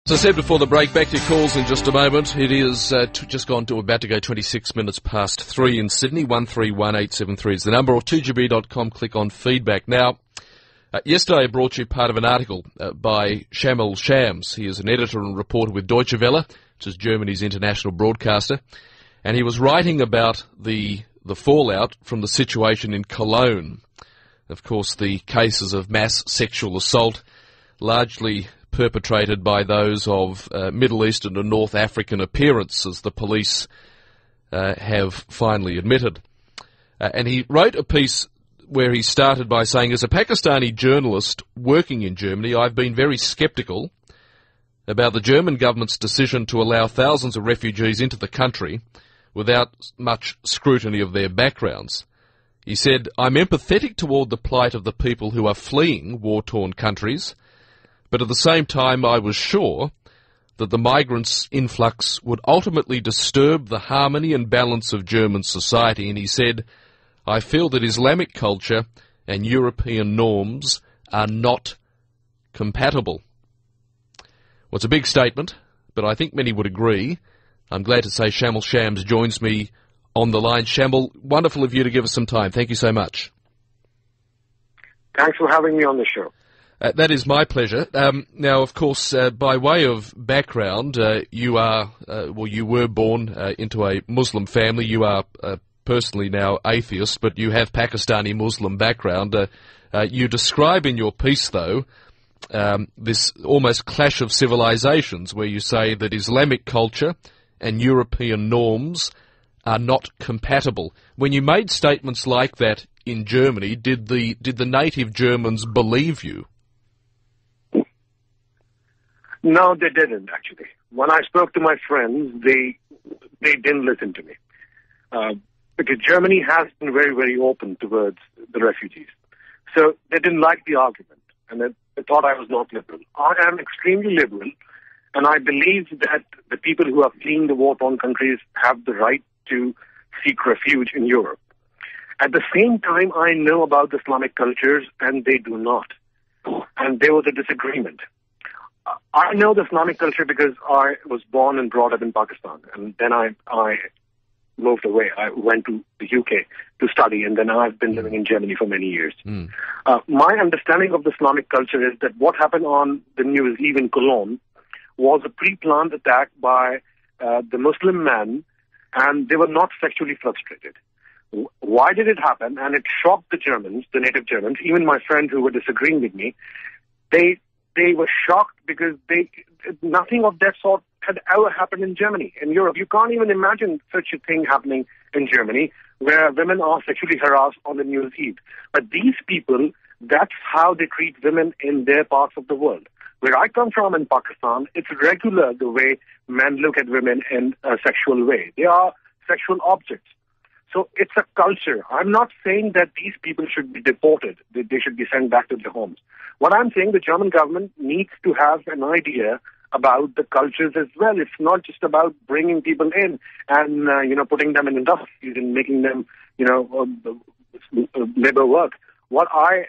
As I said before the break, back to your calls in just a moment. It is about to go 26 minutes past 3 in Sydney. 131873 is the number, or 2GB.com. Click on feedback. Now, yesterday I brought you part of an article by Shamil Shams. He is an editor and reporter with Deutsche Welle, which is Germany's international broadcaster, and he was writing about the fallout from the situation in Cologne. Of course, the cases of mass sexual assault, largely perpetrated by those of Middle Eastern and North African appearance, as the police have finally admitted. And he wrote a piece where he started by saying, as a Pakistani journalist working in Germany, I've been very sceptical about the German government's decision to allow thousands of refugees into the country without much scrutiny of their backgrounds. He said, I'm empathetic toward the plight of the people who are fleeing war-torn countries, but at the same time I was sure that the migrants' influx would ultimately disturb the harmony and balance of German society. And he said, I feel that Islamic culture and European norms are not compatible. Well, it's a big statement, but I think many would agree. I'm glad to say Shamil Shams joins me on the line. Shamil, wonderful of you to give us some time. Thank you so much. Thanks for having me on the show. That is my pleasure. Now, of course, by way of background, you were born into a Muslim family. You are personally now atheist, but you have Pakistani Muslim background. You describe in your piece, though, this almost clash of civilizations, where you say that Islamic culture and European norms are not compatible. When you made statements like that in Germany, did the native Germans believe you? No, they didn't, actually. When I spoke to my friends, they didn't listen to me. Because Germany has been very, very open towards the refugees. So they didn't like the argument, and they thought I was not liberal. I am extremely liberal, and I believe that the people who are fleeing the war-torn countries have the right to seek refuge in Europe. At the same time, I know about the Islamic cultures, and they do not. And there was a disagreement. I know the Islamic culture because I was born and brought up in Pakistan, and then I moved away. I went to the UK to study, and then I've been living in Germany for many years. My understanding of the Islamic culture is that what happened on the New Year's Eve in Cologne was a pre-planned attack by the Muslim men, and they were not sexually frustrated. Why did it happen? And it shocked the Germans, the native Germans, even my friends who were disagreeing with me. They were shocked because nothing of that sort had ever happened in Germany. In Europe, you can't even imagine such a thing happening in Germany, where women are sexually harassed on the New Year's Eve. But these people, that's how they treat women in their parts of the world. Where I come from in Pakistan, it's regular the way men look at women in a sexual way. They are sexual objects. So it's a culture. I'm not saying that these people should be deported, that they should be sent back to their homes. What I'm saying, the German government needs to have an idea about the cultures as well. It's not just about bringing people in and, putting them in industries and making them, labor work. What I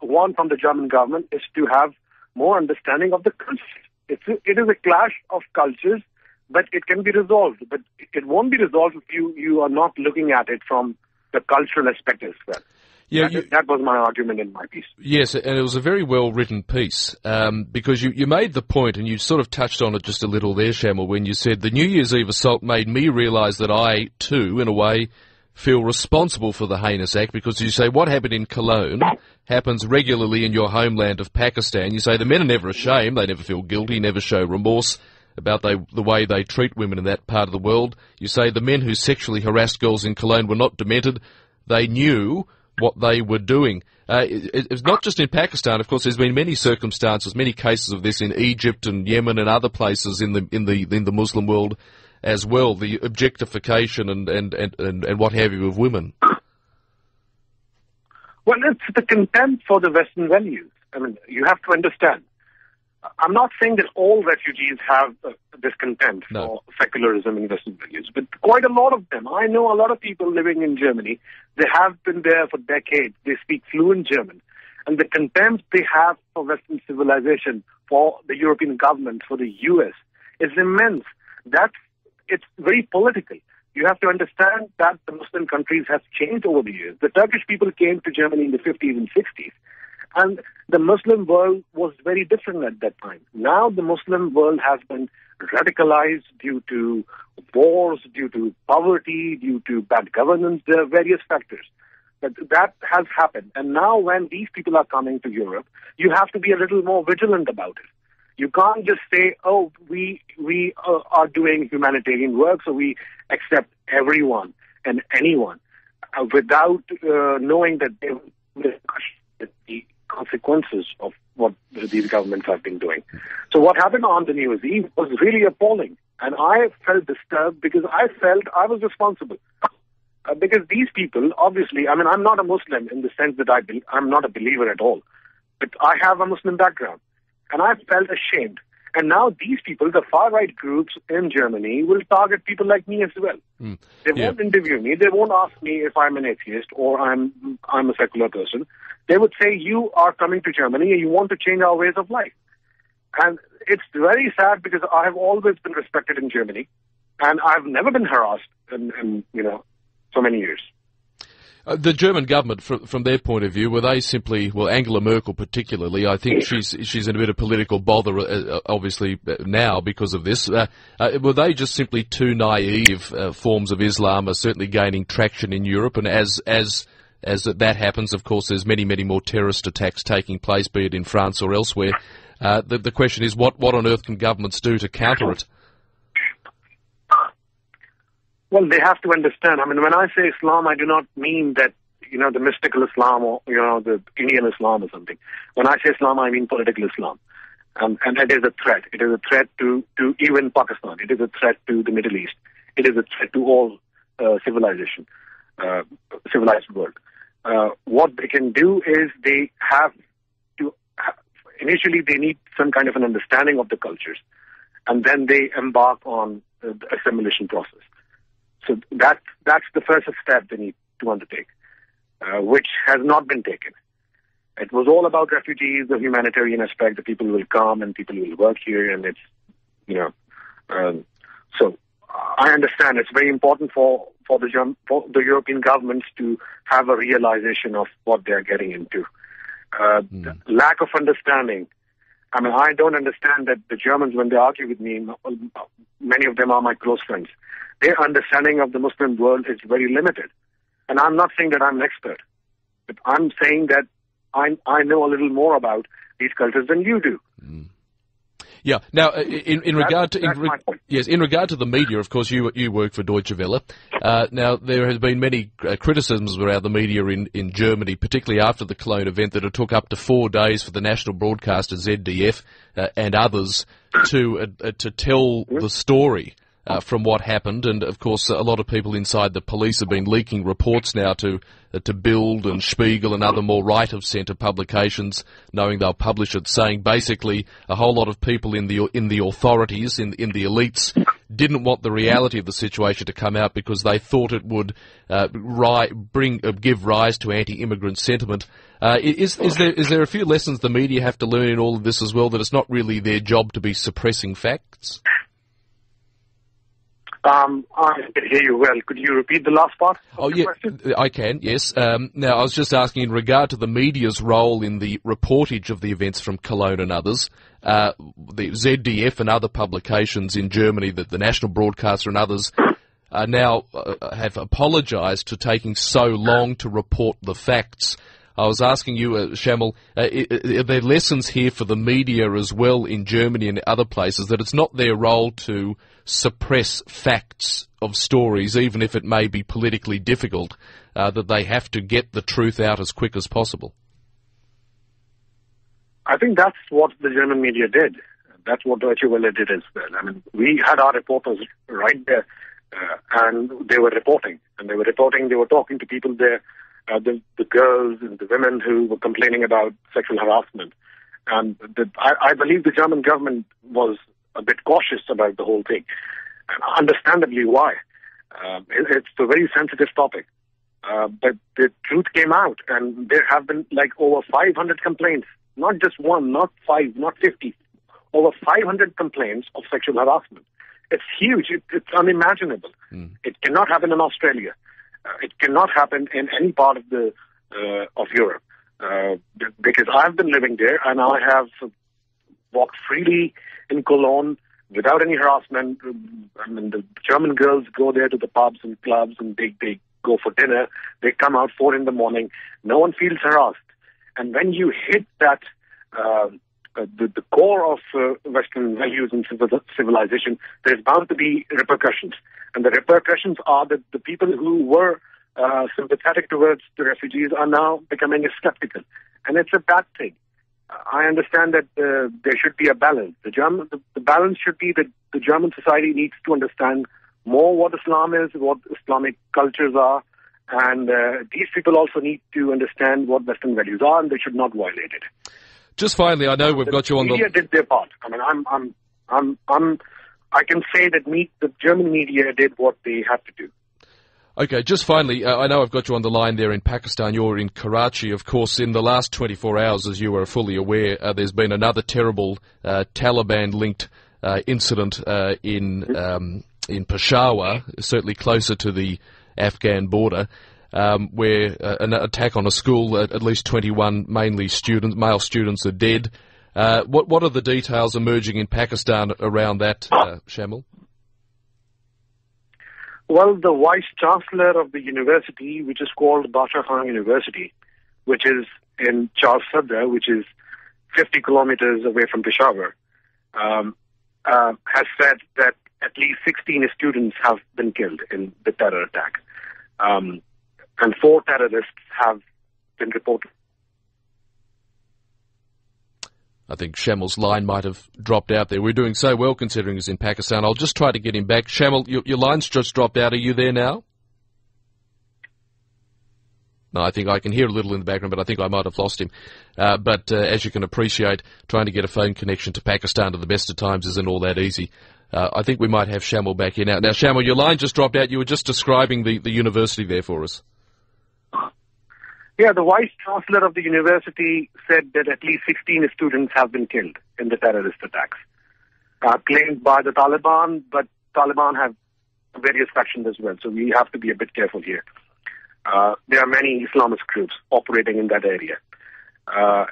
want from the German government is to have more understanding of the cultures. It is a clash of cultures, but it can be resolved. But it won't be resolved if you are not looking at it from the cultural aspect as well. Yeah, that was my argument in my piece. Yes, and it was a very well-written piece, because you made the point, and you sort of touched on it just a little there, Shamil, when you said the New Year's Eve assault made me realise that I, too, in a way, feel responsible for the heinous act, because you say what happened in Cologne happens regularly in your homeland of Pakistan. You say the men are never ashamed, they never feel guilty, never show remorse about the way they treat women in that part of the world. You say the men who sexually harassed girls in Cologne were not demented, they knew what they were doing. It's not just in Pakistan, of course. There's been many circumstances, many cases of this in Egypt and Yemen and other places in the Muslim world as well. The objectification and what have you of women. Well, it's the contempt for the Western values. I mean, you have to understand. I'm not saying that all refugees have this contempt for secularism and Western values, but quite a lot of them. I know a lot of people living in Germany. They have been there for decades. They speak fluent German. And the contempt they have for Western civilization for the European government, for the US, is immense. It's very political. You have to understand that the Muslim countries have changed over the years. The Turkish people came to Germany in the 50s and 60s, and the Muslim world was very different at that time. Now the Muslim world has been radicalized due to wars, due to poverty, due to bad governance. There are various factors. But that has happened. And now when these people are coming to Europe, you have to be a little more vigilant about it. You can't just say, oh, we are doing humanitarian work, so we accept everyone and anyone without knowing that they will question the consequences of what these governments have been doing. So what happened on the New Year's Eve was really appalling. And I felt disturbed because I felt I was responsible. Because these people, obviously, I mean, I'm not a Muslim in the sense that I'm not a believer at all. But I have a Muslim background. And I felt ashamed. And now these people, the far-right groups in Germany, will target people like me as well. They won't interview me. They won't ask me if I'm an atheist or I'm a secular person. They would say, you are coming to Germany and you want to change our ways of life. And it's very sad because I have always been respected in Germany. And I've never been harassed in so many years. The German government, from their point of view, were they simply, well, Angela Merkel particularly, I think she's in a bit of political bother, obviously, now because of this. Were they just simply too naive? Forms of Islam are certainly gaining traction in Europe, and as that happens, of course, there's many, many more terrorist attacks taking place, be it in France or elsewhere. The question is, what on earth can governments do to counter it? Well, they have to understand. I mean, when I say Islam, I do not mean that, the mystical Islam or, the Indian Islam or something. When I say Islam, I mean political Islam. And it is a threat. It is a threat to even Pakistan. It is a threat to the Middle East. It is a threat to all civilized world. What they can do is they have to, initially they need some kind of an understanding of the cultures. And then they embark on the assimilation process. So that's the first step they need to undertake, which has not been taken. It was all about refugees, the humanitarian aspect, the people will come and people will work here, and it's, so I understand it's very important for the European governments to have a realization of what they're getting into. Lack of understanding. I mean, I don't understand that the Germans, when they argue with me, many of them are my close friends. Their understanding of the Muslim world is very limited. And I'm not saying that I'm an expert, but I'm saying that I know a little more about these cultures than you do. Yeah. Now, in regard to the media, of course, you work for Deutsche Welle. Now, there has been many criticisms around the media in Germany, particularly after the Cologne event, that it took up to 4 days for the national broadcaster ZDF and others to tell the story. From what happened, and of course a lot of people inside the police have been leaking reports now to Bild and Spiegel and other more right-of-centre publications, knowing they'll publish it, saying basically a whole lot of people in the authorities, in the elites, didn't want the reality of the situation to come out because they thought it would give rise to anti-immigrant sentiment. Is there a few lessons the media have to learn in all of this as well, that it's not really their job to be suppressing facts? I can hear you well. Could you repeat the last part of your question? I can, yes. Now, I was just asking in regard to the media's role in the reportage of the events from Cologne and others, the ZDF and other publications in Germany, that the national broadcaster and others now have apologised for taking so long to report the facts. I was asking you, Shamil, are there lessons here for the media as well in Germany and other places, that it's not their role to suppress facts of stories, even if it may be politically difficult, that they have to get the truth out as quick as possible? I think that's what the German media did. That's what Deutsche Welle did as well. I mean, we had our reporters right there, and they were reporting. They were talking to people there, the girls and the women who were complaining about sexual harassment. And I believe the German government was a bit cautious about the whole thing. And understandably why. It's a very sensitive topic. But the truth came out, and there have been over 500 complaints. Not just one, not 5, not 50, over 500 complaints of sexual harassment. It's huge. It's unimaginable. It cannot happen in Australia. It cannot happen in any part of Europe. Because I've been living there and I have walked freely in Cologne without any harassment. I mean, the German girls go there to the pubs and clubs and they go for dinner. They come out 4 in the morning. No one feels harassed. And when you hit that, the core of Western values and civilization, there's bound to be repercussions. And the repercussions are that the people who were sympathetic towards the refugees are now becoming skeptical. And it's a bad thing. I understand that there should be a balance. The balance should be that the German society needs to understand more what Islam is, what Islamic cultures are, and these people also need to understand what Western values are, and they should not violate it. Just finally, I know we've got you on the media did their part. I mean, I can say that the German media did what they had to do. Okay, just finally, I know I've got you on the line there in Pakistan. You're in Karachi. Of course, in the last 24 hours, as you are fully aware, there's been another terrible Taliban-linked incident in Peshawar, certainly closer to the Afghan border, where an attack on a school, at least 21 mainly male students are dead. What are the details emerging in Pakistan around that, Shamil? Well, the Vice-Chancellor of the university, which is called Basha Khan University, which is in Char Sadra, which is 50 kilometers away from Peshawar, has said that at least 16 students have been killed in the terror attack. And 4 terrorists have been reported. I think Shamil's line might have dropped out there. We're doing so well considering he's in Pakistan. I'll just try to get him back. Shamil, your line's just dropped out. Are you there now? No, I think I can hear a little in the background, but I think I might have lost him. But as you can appreciate, trying to get a phone connection to Pakistan at the best of times isn't all that easy. I think we might have Shamil back here now. Now, Shamil, your line just dropped out. You were just describing the university there for us. Yeah, the Vice-Chancellor of the university said that at least 16 students have been killed in the terrorist attacks, claimed by the Taliban, but Taliban have various factions as well, so we have to be a bit careful here. There are many Islamist groups operating in that area.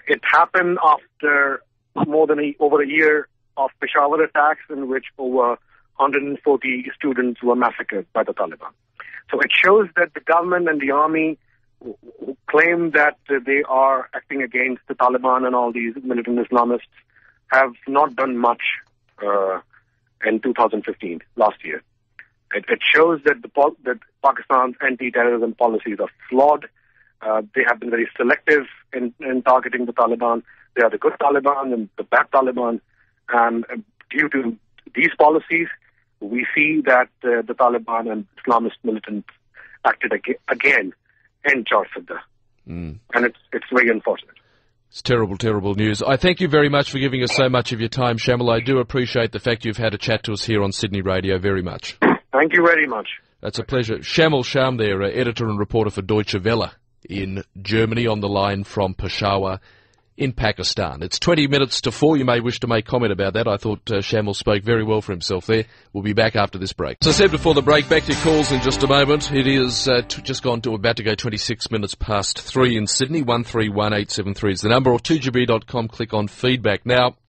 It happened after over a year of Peshawar attacks in which over 140 students were massacred by the Taliban. So it shows that the government and the army who claim that they are acting against the Taliban and all these militant Islamists have not done much in 2015, last year. It shows that that Pakistan's anti-terrorism policies are flawed. They have been very selective in targeting the Taliban. They are the good Taliban and the bad Taliban. And due to these policies, we see that the Taliban and Islamist militants acted again in Char Sadra. And it's very unfortunate. It's terrible, terrible news. I thank you very much for giving us so much of your time, Shamil. I do appreciate the fact you've had a chat to us here on Sydney Radio very much. Thank you very much. That's a pleasure. Shamil Shams there, editor and reporter for Deutsche Welle in Germany, on the line from Peshawar in Pakistan. It's 20 minutes to 4. You may wish to make comment about that. I thought Shamil spoke very well for himself there. We'll be back after this break. As I said before the break, back to your calls in just a moment. It is just gone to about to go 26 minutes past 3 in Sydney. 131873 is the number, or 2GB.com. Click on feedback. Now,